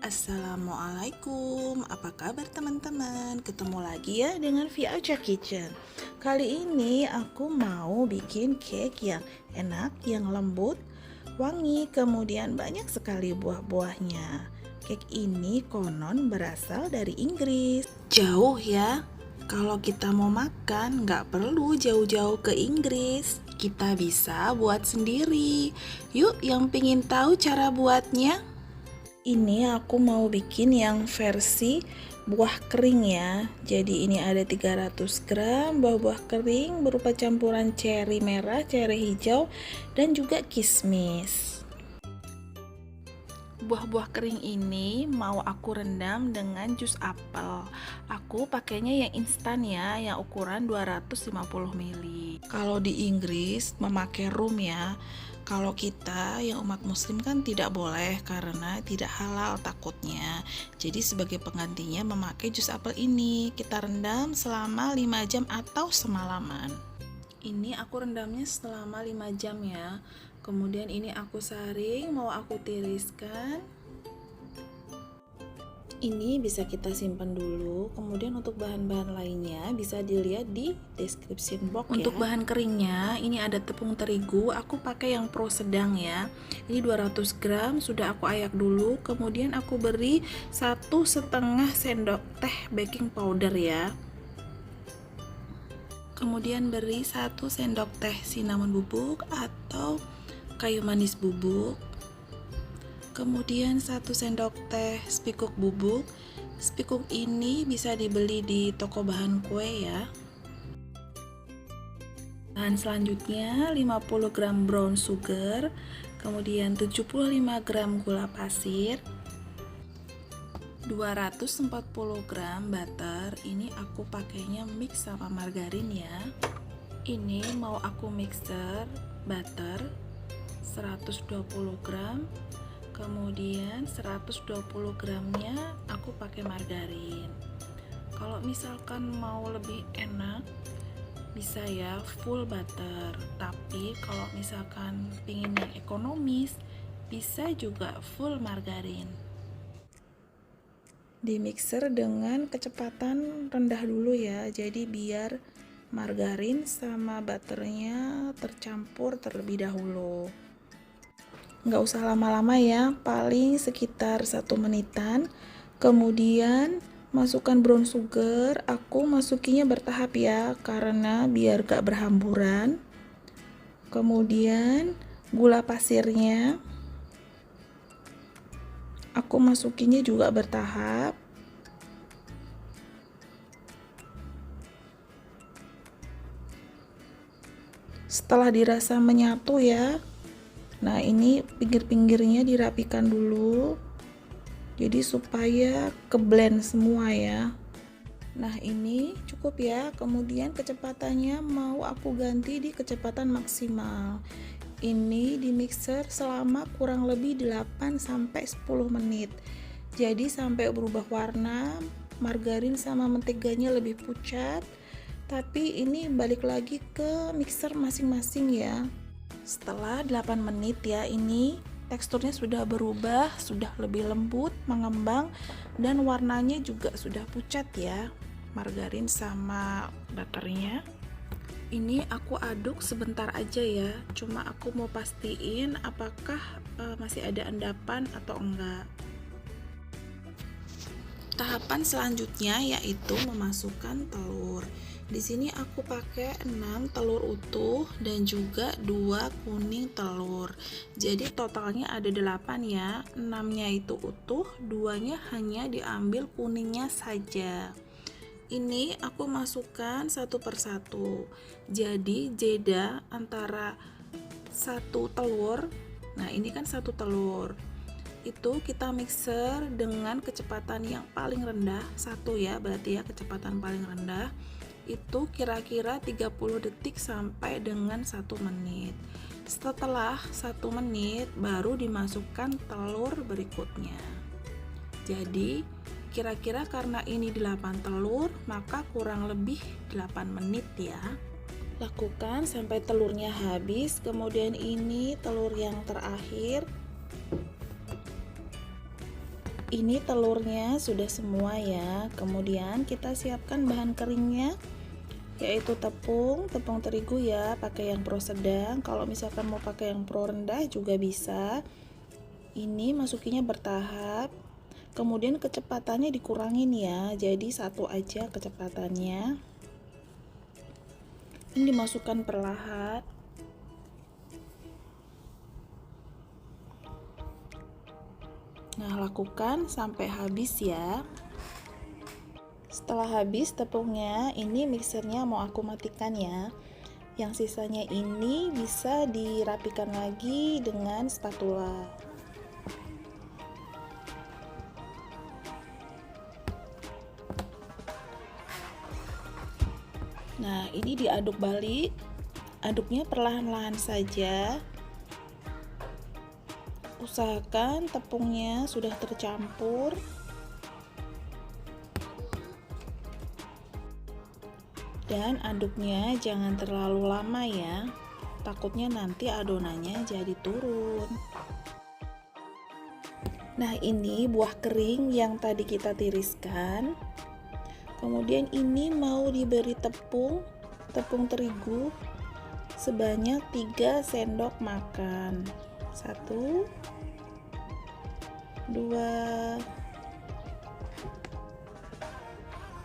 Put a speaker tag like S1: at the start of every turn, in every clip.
S1: Assalamualaikum, apa kabar teman-teman? Ketemu lagi ya dengan Via Aja Kitchen. Kali ini aku mau bikin cake yang enak, yang lembut, wangi, kemudian banyak sekali buah-buahnya. Cake ini konon berasal dari Inggris. Jauh ya, kalau kita mau makan nggak perlu jauh-jauh ke Inggris. Kita bisa buat sendiri. Yuk, yang pingin tahu cara buatnya? Ini aku mau bikin yang versi buah kering ya. Jadi ini ada 300 gram buah-buah kering berupa campuran ceri merah, ceri hijau, dan juga kismis. Buah-buah kering ini mau aku rendam dengan jus apel. Aku pakainya yang instan ya, yang ukuran 250 ml. Kalau di Inggris memakai rum ya. Kalau kita yang umat muslim kan tidak boleh karena tidak halal takutnya. Jadi sebagai penggantinya memakai jus apel ini. Kita rendam selama 5 jam atau semalaman. Ini aku rendamnya selama 5 jam ya. Kemudian ini aku saring, mau aku tiriskan. Ini bisa kita simpan dulu. Kemudian untuk bahan-bahan lainnya bisa dilihat di description box. Untuk bahan keringnya ini ada tepung terigu, aku pakai yang pro sedang ya. Ini 200 gram sudah aku ayak dulu. Kemudian aku beri 1,5 sendok teh baking powder ya. Kemudian beri 1 sendok teh cinnamon bubuk atau kayu manis bubuk. Kemudian 1 sendok teh spikuk bubuk. Spikuk ini bisa dibeli di toko bahan kue ya. Bahan selanjutnya 50 gram brown sugar, kemudian 75 gram gula pasir, 240 gram butter. Ini aku pakainya mix sama margarin ya. Ini mau aku mixer butter 120 gram. Kemudian 120 gramnya aku pakai margarin. Kalau misalkan mau lebih enak bisa ya full butter, tapi kalau misalkan pingin yang ekonomis bisa juga full margarin. Di mixer dengan kecepatan rendah dulu ya, jadi biar margarin sama butternya tercampur terlebih dahulu. Nggak usah lama-lama ya, paling sekitar 1 menitan. Kemudian masukkan brown sugar, aku masukinya bertahap ya karena biar gak berhamburan. Kemudian gula pasirnya aku masukinya juga bertahap. Setelah dirasa menyatu ya, nah ini pinggir-pinggirnya dirapikan dulu, jadi supaya keblend semua ya. Nah ini cukup ya. Kemudian kecepatannya mau aku ganti di kecepatan maksimal. Ini di mixer selama kurang lebih 8-10 menit. Jadi sampai berubah warna, margarin sama menteganya lebih pucat. Tapi ini balik lagi ke mixer masing-masing ya. Setelah 8 menit ya, ini teksturnya sudah berubah, sudah lebih lembut, mengembang, dan warnanya juga sudah pucat ya, margarin sama butternya. Ini aku aduk sebentar aja ya, cuma aku mau pastiin apakah masih ada endapan atau enggak. Tahapan selanjutnya yaitu memasukkan telur. Di sini aku pakai 6 telur utuh dan juga 2 kuning telur. Jadi totalnya ada 8 ya. 6-nya itu utuh, 2-nya hanya diambil kuningnya saja. Ini aku masukkan satu persatu. Jadi jeda antara satu telur. Nah, ini kan satu telur. Itu kita mixer dengan kecepatan yang paling rendah, 1 ya, berarti ya kecepatan paling rendah. Itu kira-kira 30 detik sampai dengan 1 menit. Setelah 1 menit baru dimasukkan telur berikutnya. Jadi kira-kira karena ini 8 telur, maka kurang lebih 8 menit ya. Lakukan sampai telurnya habis. Kemudian ini telur yang terakhir. Ini telurnya sudah semua ya. Kemudian kita siapkan bahan keringnya, yaitu tepung terigu ya, pakai yang pro sedang. Kalau misalkan mau pakai yang pro rendah juga bisa. Ini masukinya bertahap. Kemudian kecepatannya dikurangin ya, jadi satu aja kecepatannya. Ini dimasukkan perlahan. Nah, lakukan sampai habis ya. Setelah habis tepungnya, ini mixernya mau aku matikan ya. Yang sisanya ini bisa dirapikan lagi dengan spatula. Nah, ini diaduk balik. Aduknya perlahan-lahan saja. Usahakan tepungnya sudah tercampur. Dan aduknya jangan terlalu lama ya. Takutnya nanti adonannya jadi turun. Nah, ini buah kering yang tadi kita tiriskan. Kemudian ini mau diberi tepung terigu sebanyak 3 sendok makan. 1 2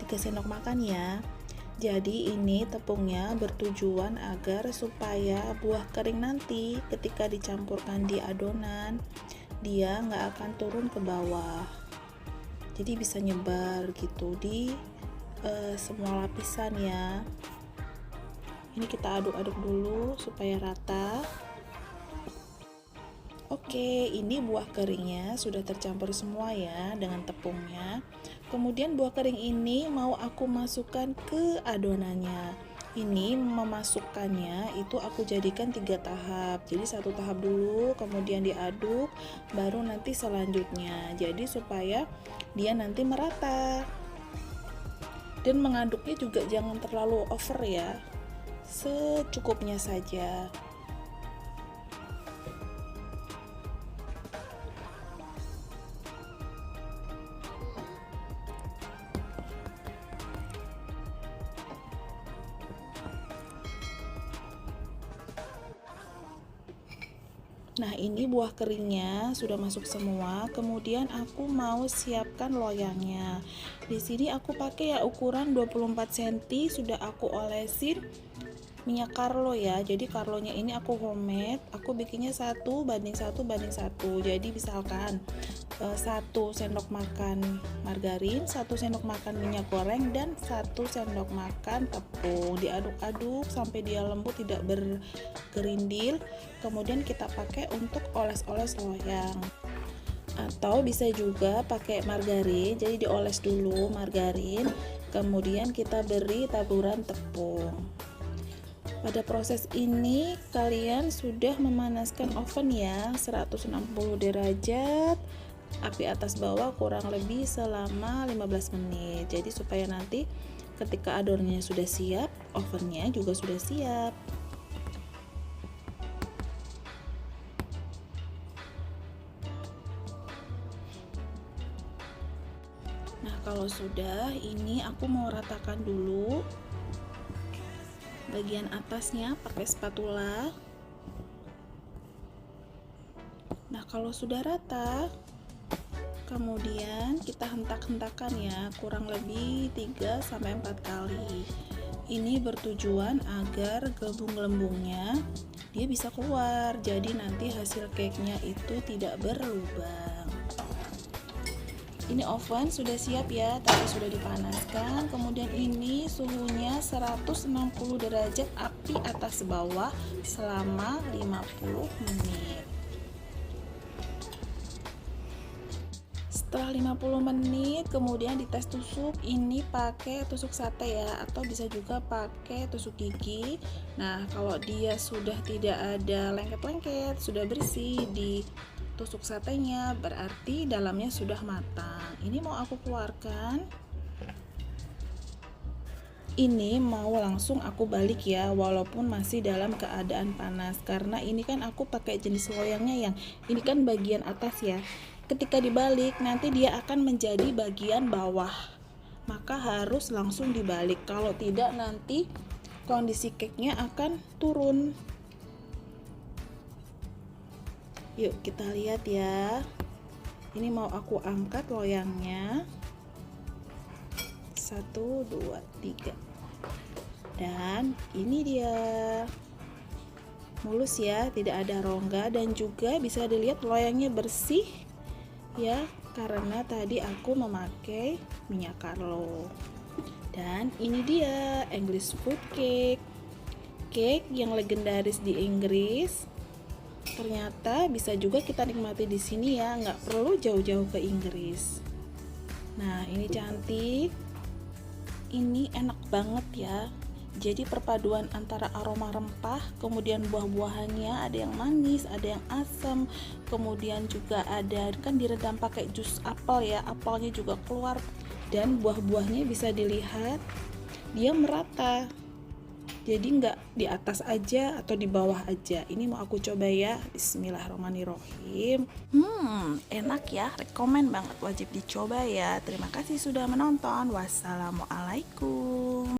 S1: 3 sendok makan ya. Jadi ini tepungnya bertujuan agar supaya buah kering nanti ketika dicampurkan di adonan dia nggak akan turun ke bawah, jadi bisa nyebar gitu di semua lapisan ya. Ini kita aduk-aduk dulu supaya rata. Oke, ini buah keringnya sudah tercampur semua ya dengan tepungnya. Kemudian buah kering ini mau aku masukkan ke adonannya. Ini memasukkannya itu aku jadikan 3 tahap. Jadi 1 tahap dulu, kemudian diaduk, baru nanti selanjutnya. Jadi supaya dia nanti merata. Dan mengaduknya juga jangan terlalu over ya. Secukupnya saja. Nah, ini buah keringnya sudah masuk semua. Kemudian aku mau siapkan loyangnya. Di sini aku pakai ya ukuran 24 cm, sudah aku olesin minyak Carlo ya. Jadi Carlonya ini aku homemade, aku bikinnya 1:1:1. Jadi misalkan 1 sendok makan margarin, 1 sendok makan minyak goreng, dan 1 sendok makan tepung. Diaduk-aduk sampai dia lembut, tidak bergerindil. Kemudian kita pakai untuk oles-oles loyang. Atau bisa juga pakai margarin, jadi dioles dulu margarin, kemudian kita beri taburan tepung. Pada proses ini kalian sudah memanaskan oven ya, 160 derajat, api atas bawah kurang lebih selama 15 menit. Jadi supaya nanti ketika adonannya sudah siap, ovennya juga sudah siap. Nah, kalau sudah, ini aku mau ratakan dulu bagian atasnya pakai spatula. Nah, kalau sudah rata, kemudian kita hentak-hentakan ya, kurang lebih 3-4 kali. Ini bertujuan agar gelembung-gelembungnya dia bisa keluar, jadi nanti hasil cake-nya itu tidak berlubang. Ini oven sudah siap ya, tadi sudah dipanaskan. Kemudian ini suhunya 160 derajat, api atas bawah selama 50 menit. Setelah 50 menit kemudian dites tusuk. Ini pakai tusuk sate ya, atau bisa juga pakai tusuk gigi. Nah, kalau dia sudah tidak ada lengket-lengket, sudah bersih di tusuk satenya, berarti dalamnya sudah matang. Ini mau aku keluarkan. Ini mau langsung aku balik ya, walaupun masih dalam keadaan panas, karena ini kan aku pakai jenis loyangnya yang ini kan bagian atas ya. ketika dibalik nanti dia akan menjadi bagian bawah, maka harus langsung dibalik, kalau tidak nanti kondisi cake-nya akan turun. Yuk kita lihat ya. Ini mau aku angkat loyangnya. 1, 2, 3. Dan ini dia. Mulus ya, tidak ada rongga, dan juga bisa dilihat loyangnya bersih ya, karena tadi aku memakai minyak Carlo. Dan ini dia English fruit cake. Cake yang legendaris di Inggris. Ternyata bisa juga kita nikmati di sini ya, nggak perlu jauh-jauh ke Inggris. Nah, ini cantik. Ini enak banget ya. Jadi perpaduan antara aroma rempah, kemudian buah-buahannya ada yang manis, ada yang asam, kemudian juga ada kan direndam pakai jus apel ya, apelnya juga keluar, dan buah-buahnya bisa dilihat dia merata. Jadi nggak di atas aja atau di bawah aja. Ini mau aku coba ya. Bismillahirrahmanirrahim. Enak ya, rekomen banget, wajib dicoba ya. Terima kasih sudah menonton. Wassalamualaikum.